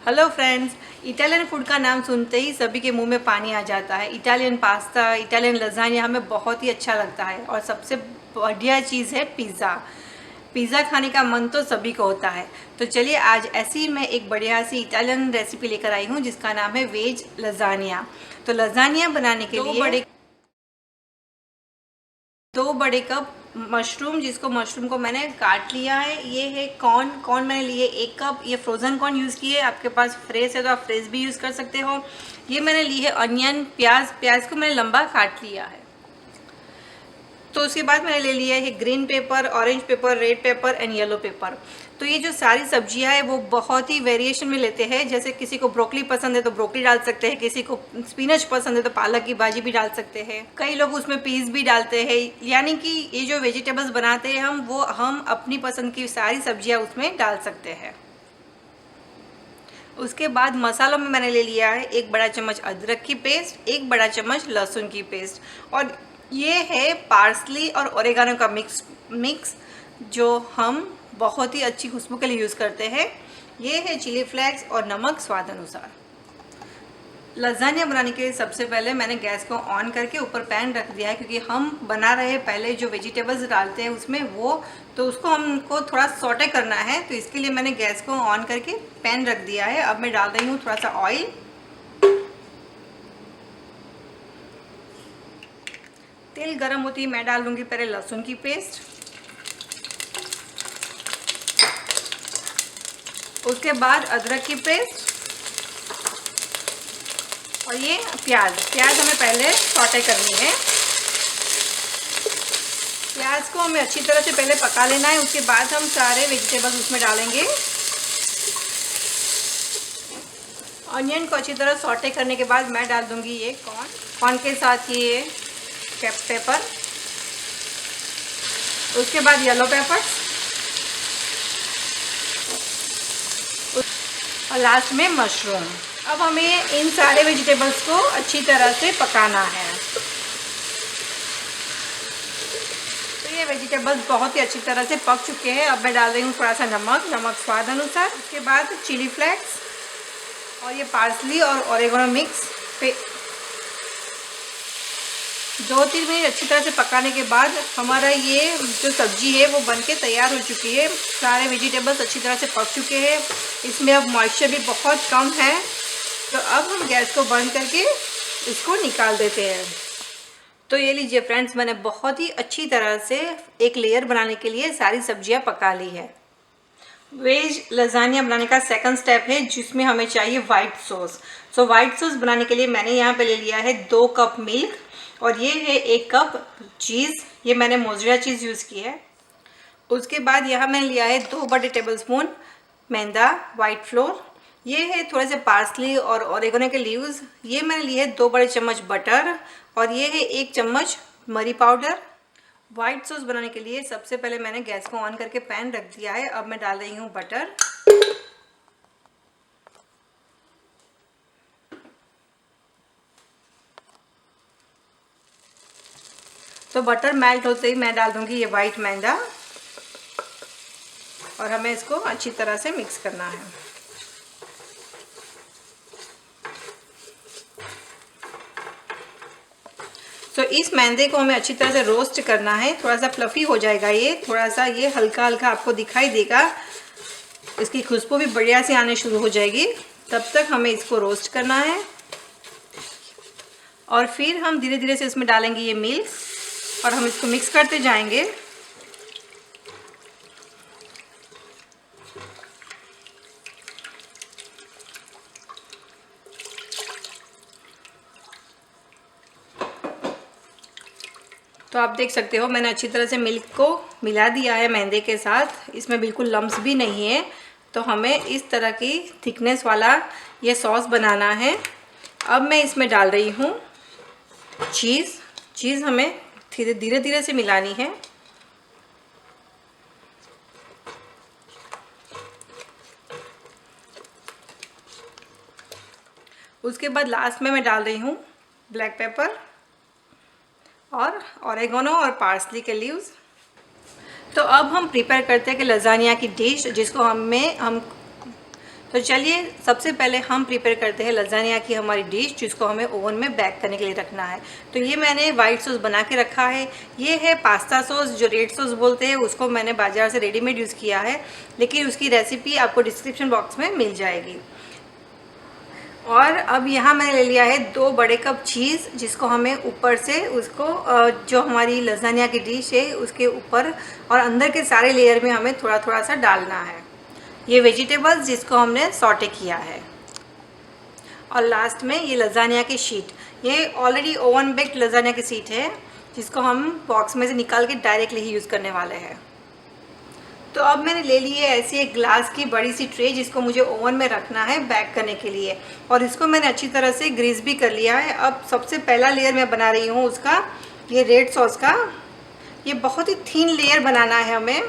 Hello friends, Italian food का नाम सुनते ही सभी के मुंह में पानी आ जाता है। इटालियन पास्ता, इटालियन लज़ानिया हमें बहुत ही अच्छा लगता है और सबसे बढ़िया चीज़ है पिज़्ज़ा। पिज़्ज़ा खाने का मन तो सभी को होता है। तो चलिए आज ऐसी मैं एक बढ़िया सी इटालियन रेसिपी लेकर आई हूँ जिसका नाम है वेज लज़ानिया। तो लज़ानिया बनाने के लिए दो बड़े कप मशरूम, जिसको मशरूम को मैंने काट लिया है। ये है कॉर्न मैंने लिए 1 कप। ये फ्रोज़न कॉर्न यूज़ किए, आपके पास फ्रेश है तो आप फ्रेश भी यूज़ कर सकते हो। ये मैंने ली है अनियन, प्याज को मैंने लंबा काट लिया है। तो उसके बाद मैंने ले लिया है green pepper, orange paper, red pepper and yellow paper. तो ये जो सारी सब्जियां है वो बहुत ही वेरिएशन में लेते हैं। जैसे किसी को ब्रोकली पसंद है तो ब्रोकली डाल सकते हैं, किसी को स्पिनच पसंद है तो पालक की भाजी भी डाल सकते हैं, कई लोग उसमें पीस भी डालते हैं। यानी कि ये जो वेजिटेबल्स बनाते हैं हम अपनी पसंद की सारी सब्जियां उसमें डाल सकते हैं। उसके बाद मसालों में मैंने ले लिया है 1 बड़ा चम्मच अदरक की पेस्ट, 1 बड़ा चम्मच लहसुन की पेस्ट, और ये है पार्सली और ओरेगानो का मिक्स जो हम बहुत ही अच्छी खुशबू के लिए यूज़ करते हैं। ये है चिली फ्लेक्स और नमक स्वाद अनुसार। लज़ानिया बनाने के लिए सबसे पहले मैंने गैस को ऑन करके ऊपर पैन रख दिया है, क्योंकि हम बना रहे हैं पहले जो वेजिटेबल्स डालते हैं उसमें वो, तो उसको हमको थोड़ा सॉटे करना है। तो इसके लिए मैंने गैस को ऑन करके पैन रख दिया है। अब मैं डाल रही हूँ थोड़ा सा ऑयल। तेल गर्म होती है मैं डाल दूँगी पहले लहसुन की पेस्ट, उसके बाद अदरक की पेस्ट और ये प्याज हमें पहले सॉटे करनी है। प्याज को हमें अच्छी तरह से पहले पका लेना है, उसके बाद हम सारे वेजिटेबल्स उसमें डालेंगे। ऑनियन को अच्छी तरह सॉटे करने के बाद मैं डाल दूंगी ये कॉर्न के साथ ये पेपर, उसके बाद येलो पेपर और लास्ट में मशरूम। अब हमें इन सारे वेजिटेबल्स को अच्छी तरह से पकाना है। तो ये वेजिटेबल्स बहुत ही अच्छी तरह से पक चुके हैं। अब मैं डाल रही हूँ थोड़ा सा नमक स्वाद अनुसार, उसके बाद चिली फ्लेक्स और ये पार्सली और ओरेगानो मिक्स पे 2-3 मिनट अच्छी तरह से पकाने के बाद हमारा ये जो सब्जी है वो बनके तैयार हो चुकी है। सारे वेजिटेबल्स अच्छी तरह से पक चुके हैं, इसमें अब मॉइस्चर भी बहुत कम है। तो अब हम गैस को बंद करके इसको निकाल देते हैं। तो ये लीजिए फ्रेंड्स, मैंने बहुत ही अच्छी तरह से एक लेयर बनाने के लिए सारी सब्जियां पका ली है। वेज लज़ानिया बनाने का सेकंड स्टेप है जिसमें हमें चाहिए white sauce. So white sauce बनाने के लिए मैंने यहाँ पे ले लिया है 2 कप मिल्क और ये है 1 कप चीज़। ये मैंने मोज़रेला चीज़ यूज़ की है। उसके बाद यहाँ मैंने लिया है 2 बड़े टेबलस्पून मैदा वाइट फ्लोर। ये है थोड़े से पार्सली और ओरेगानो के लीव्स। ये मैंने लिए है 2 बड़े चम्मच बटर और ये है 1 चम्मच मरी पाउडर। वाइट सॉस बनाने के लिए सबसे पहले मैंने गैस को ऑन करके पैन रख दिया है। अब मैं डाल रही हूँ बटर। तो बटर मेल्ट होते ही मैं डाल दूंगी ये वाइट मैदा और हमें इसको अच्छी तरह से मिक्स करना है। तो इस मैदे को हमें अच्छी तरह से रोस्ट करना है। थोड़ा सा फ्लफी हो जाएगा ये, थोड़ा सा ये हल्का हल्का आपको दिखाई देगा, इसकी खुशबू भी बढ़िया से आने शुरू हो जाएगी। तब तक हमें इसको रोस्ट करना है और फिर हम धीरे धीरे से इसमें डालेंगे ये मिल्क और हम इसको मिक्स करते जाएंगे। तो आप देख सकते हो मैंने अच्छी तरह से मिल्क को मिला दिया है मैदे के साथ, इसमें बिल्कुल लम्स भी नहीं है। तो हमें इस तरह की थिकनेस वाला ये सॉस बनाना है। अब मैं इसमें डाल रही हूँ चीज़ हमें धीरे धीरे से मिलानी है। उसके बाद लास्ट में मैं डाल रही हूँ ब्लैक पेपर और ओरेगानो और पार्सली के लीव्स। तो अब हम प्रिपेयर करते हैं कि लज़ानिया की डिश जिसको हम तो चलिए सबसे पहले हम प्रिपेयर करते हैं लजानिया की हमारी डिश, जिसको हमें ओवन में बेक करने के लिए रखना है। तो ये मैंने वाइट सॉस बना के रखा है। ये है पास्ता सॉस, जो रेड सॉस बोलते हैं, उसको मैंने बाज़ार से रेडीमेड यूज़ किया है, लेकिन उसकी रेसिपी आपको डिस्क्रिप्शन बॉक्स में मिल जाएगी। और अब यहाँ मैंने ले लिया है 2 बड़े कप चीज़, जिसको हमें ऊपर से उसको जो हमारी लजानिया की डिश है उसके ऊपर और अंदर के सारे लेयर में हमें थोड़ा थोड़ा सा डालना है। ये वेजिटेबल्स जिसको हमने सॉटे किया है। और लास्ट में ये लजानिया की शीट, ये ऑलरेडी ओवन बेक्ड लजानिया की शीट है, जिसको हम बॉक्स में से निकाल के डायरेक्टली ही यूज़ करने वाले हैं। तो अब मैंने ले ली है ऐसी एक ग्लास की बड़ी सी ट्रे, जिसको मुझे ओवन में रखना है बेक करने के लिए, और इसको मैंने अच्छी तरह से ग्रीस भी कर लिया है। अब सबसे पहला लेयर मैं बना रही हूँ उसका, ये रेड सॉस का। ये बहुत ही थिन लेयर बनाना है हमें।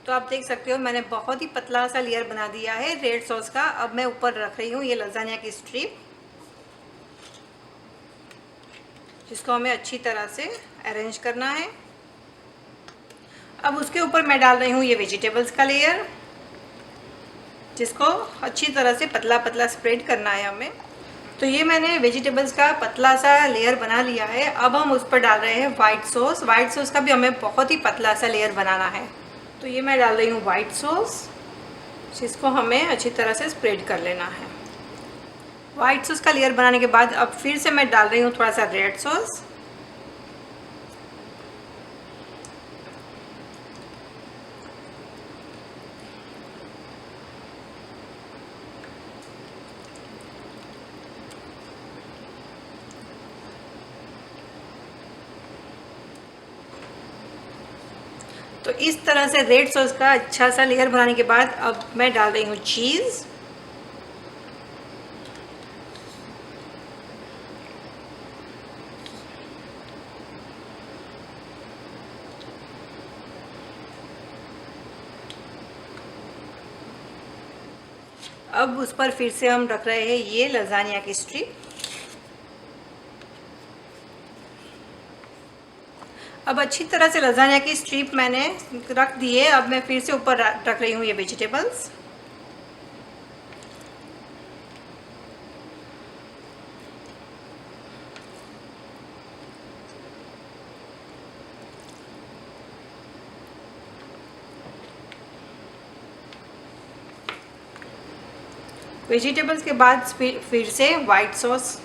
तो आप देख सकते हो मैंने बहुत ही पतला सा लेयर बना दिया है रेड सॉस का। अब मैं ऊपर रख रही हूँ ये लजानिया की स्ट्रिप, जिसको हमें अच्छी तरह से अरेंज करना है। अब उसके ऊपर मैं डाल रही हूँ ये वेजिटेबल्स का लेयर, जिसको अच्छी तरह से पतला पतला स्प्रेड करना है हमें। तो ये मैंने वेजिटेबल्स का पतला सा लेयर बना लिया है। अब हम उस पर डाल रहे हैं वाइट सॉस। वाइट सॉस का भी हमें बहुत ही पतला सा लेयर बनाना है। तो ये मैं डाल रही हूँ वाइट सॉस, जिसको हमें अच्छी तरह से स्प्रेड कर लेना है। वाइट सॉस का लेयर बनाने के बाद अब फिर से मैं डाल रही हूँ थोड़ा सा रेड सॉस। तो इस तरह से रेड सॉस का अच्छा सा लेयर बनाने के बाद अब मैं डाल रही हूँ चीज़। अब उस पर फिर से हम रख रहे हैं ये लजानिया की स्ट्रिप। अब अच्छी तरह से लजानिया की स्ट्रिप मैंने रख दी है। अब मैं फिर से ऊपर रख रही हूँ ये वेजिटेबल्स। वेजिटेबल्स के बाद फिर से वाइट सॉस।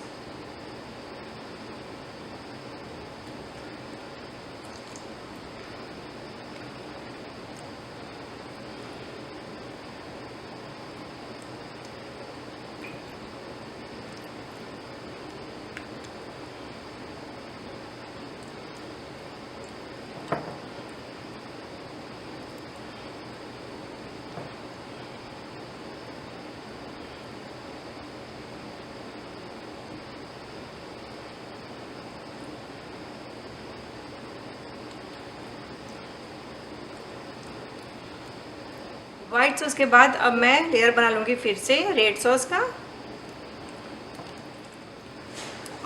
वाइट सॉस के बाद अब मैं लेयर बना लूँगी फिर से रेड सॉस का,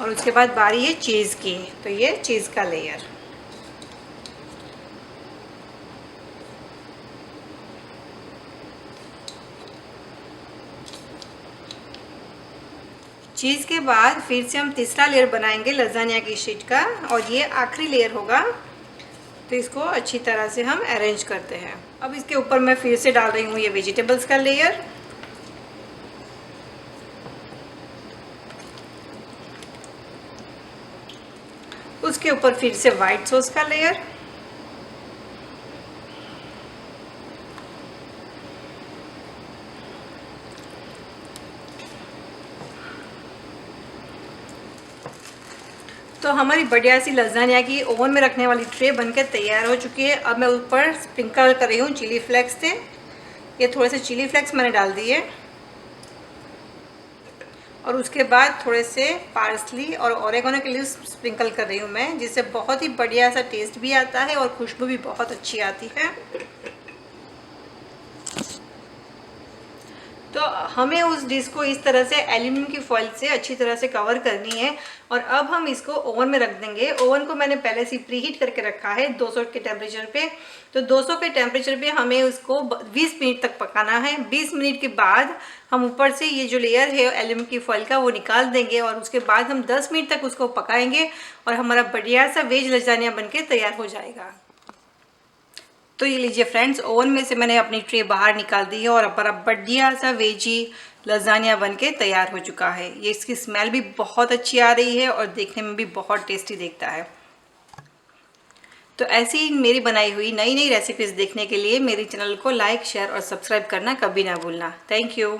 और उसके बाद बारी है चीज़ की। तो ये चीज़ का लेयर। चीज़ के बाद फिर से हम तीसरा लेयर बनाएंगे लजानिया की शीट का, और ये आखिरी लेयर होगा। तो इसको अच्छी तरह से हम अरेंज करते हैं। अब इसके ऊपर मैं फिर से डाल रही हूँ ये वेजिटेबल्स का लेयर। उसके ऊपर फिर से वाइट सॉस का लेयर। तो हमारी बढ़िया सी लजानिया की ओवन में रखने वाली ट्रे बनकर तैयार हो चुकी है। अब मैं ऊपर स्प्रिंकल कर रही हूँ चिली फ्लेक्स से। ये थोड़े से चिली फ्लेक्स मैंने डाल दिए, और उसके बाद थोड़े से पार्सली और ओरेगानो के लिए स्प्रिंकल कर रही हूँ मैं, जिससे बहुत ही बढ़िया सा टेस्ट भी आता है और खुशबू भी बहुत अच्छी आती है। तो हमें उस डिश को इस तरह से एल्यूमिनियम की फॉइल से अच्छी तरह से कवर करनी है और अब हम इसको ओवन में रख देंगे। ओवन को मैंने पहले से प्रीहीट करके रखा है 200 के टेम्परेचर पे। तो 200 के टेम्परेचर पे हमें उसको 20 मिनट तक पकाना है। 20 मिनट के बाद हम ऊपर से ये जो लेयर है एल्यूमिनियम की फॉइल का वो निकाल देंगे और उसके बाद हम 10 मिनट तक उसको पकाएंगे और हमारा बढ़िया सा वेज लजानिया बनके तैयार हो जाएगा। तो ये लीजिए फ्रेंड्स, ओवन में से मैंने अपनी ट्रे बाहर निकाल दी है और हमारा बढ़िया सा वेजी लजानिया बनके तैयार हो चुका है। ये इसकी स्मेल भी बहुत अच्छी आ रही है और देखने में भी बहुत टेस्टी दिखता है। तो ऐसी ही मेरी बनाई हुई नई नई रेसिपीज़ देखने के लिए मेरे चैनल को लाइक, शेयर और सब्सक्राइब करना कभी ना भूलना। Thank you.